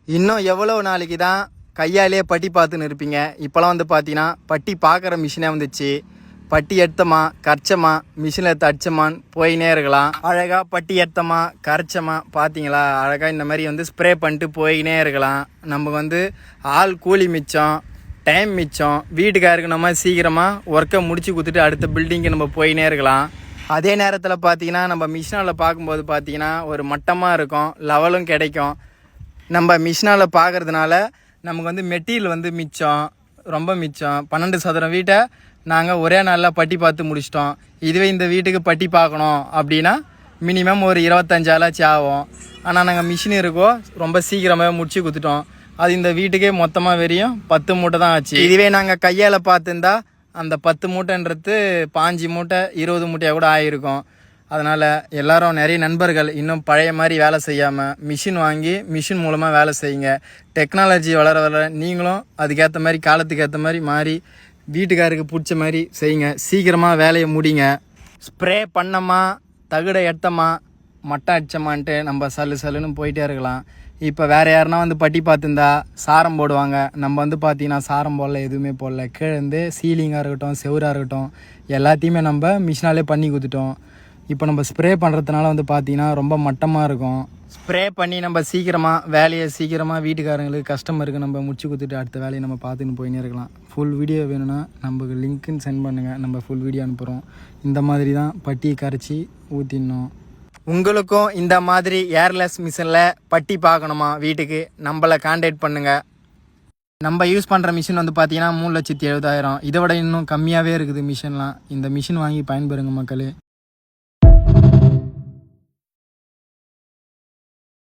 இன்னும் எவ்வளோ நாளைக்கு தான் கையாலேயே பட்டி பார்த்துன்னு இருப்பீங்க. இப்போலாம் வந்து பார்த்தீங்கன்னா பட்டி பார்க்குற மிஷினே வந்துச்சு. பட்டி எடுத்தமா கரைச்சமா மிஷினில் எடுத்து அடிச்சமான்னு போயினே இருக்கலாம். அழகாக பட்டி எடுத்தமா கரைச்சமா பார்த்தீங்களா, அழகாக இந்த மாதிரி வந்து ஸ்ப்ரே பண்ணிட்டு போயினே இருக்கலாம். நமக்கு வந்து ஆள் கூலி மிச்சம், டைம் மிச்சம், வீட்டுக்காருக்கு நம்ம சீக்கிரமாக ஒர்க்கை முடிச்சு கொடுத்துட்டு அடுத்த பில்டிங்கு நம்ம போயினே இருக்கலாம். அதே நேரத்தில் பார்த்தீங்கன்னா நம்ம மிஷினில் பார்க்கும்போது பார்த்தீங்கன்னா ஒரு மட்டமாக இருக்கும், லெவலும் கிடைக்கும். நம்ம மிஷினால் பார்க்குறதுனால நமக்கு வந்து மெட்டீரியல் வந்து மிச்சம், ரொம்ப மிச்சம். 12 சதுரம் வீட்டை நாங்கள் ஒரே நாளில் பட்டி பார்த்து முடிச்சிட்டோம். இதுவே இந்த வீட்டுக்கு பட்டி பார்க்கணும் அப்படின்னா மினிமம் ஒரு 25 ஆளாச்சும் ஆகும். ஆனால் நாங்கள் மிஷின் இருக்கோ ரொம்ப சீக்கிரமாகவே முடிச்சு கொடுத்துட்டோம். அது இந்த வீட்டுக்கே மொத்தமாக வெறியும் 10 மூட்டை தான் ஆச்சு. இதுவே நாங்கள் கையால் பார்த்துருந்தா அந்த 10 மூட்டைன்றது 5 மூட்டை 20 மூட்டையாக கூட ஆகிருக்கும். அதனால் எல்லாரும் நிறைய நண்பர்கள் இன்னும் பழைய மாதிரி வேலை செய்யாமல் மிஷின் வாங்கி மிஷின் மூலமாக வேலை செய்யுங்க. டெக்னாலஜி வளர வளர நீங்களும் அதுக்கேற்ற மாதிரி காலத்துக்கு ஏற்ற மாதிரி மாறி வீட்டுக்காருக்கு பிடிச்ச மாதிரி செய்யுங்க. சீக்கிரமாக வேலையை முடிங்க. ஸ்ப்ரே பண்ணமா தகுடை எடுத்தமா மட்டை அடிச்சமான்ட்டு நம்ம சல்லுன்னு போயிட்டே இருக்கலாம். இப்போ வேறு யாருன்னா வந்து பட்டி பார்த்துருந்தா சாரம் போடுவாங்க. நம்ம வந்து பார்த்திங்கன்னா சாரம் போடல, எதுவுமே போடல. கீழே இருந்து சீலிங்காக இருக்கட்டும் செவராக இருக்கட்டும் எல்லாத்தையுமே நம்ம மிஷினாலே பண்ணி கொடுத்துட்டோம். இப்போ நம்ம ஸ்ப்ரே பண்ணுறதுனால வந்து பார்த்திங்கன்னா ரொம்ப மட்டமாக இருக்கும். ஸ்ப்ரே பண்ணி நம்ம சீக்கிரமாக வேலையை சீக்கிரமாக வீட்டுக்காரங்களுக்கு கஸ்டமருக்கு நம்ம முடிச்சு கொடுத்துட்டு அடுத்த வேலையை நம்ம பார்த்துன்னு போயினே இருக்கலாம். ஃபுல் வீடியோ வேணும்னா நமக்கு லிங்க்குன்னு சென்ட் பண்ணுங்கள், நம்ம ஃபுல் வீடியோ அனுப்புகிறோம். இந்த மாதிரி தான் பட்டியை கரைச்சி ஊற்றிடணும். உங்களுக்கும் இந்த மாதிரி ஏர்லெஸ் மிஷினில் பட்டி பார்க்கணுமா வீட்டுக்கு, நம்மளை கான்டாக்ட் பண்ணுங்கள். நம்ம யூஸ் பண்ணுற மிஷின் வந்து பார்த்தீங்கன்னா 3,70,000. இதை விட இன்னும் கம்மியாகவே இருக்குது மிஷின்லாம். இந்த மிஷின் வாங்கி பயன்பெறுங்க மக்களே.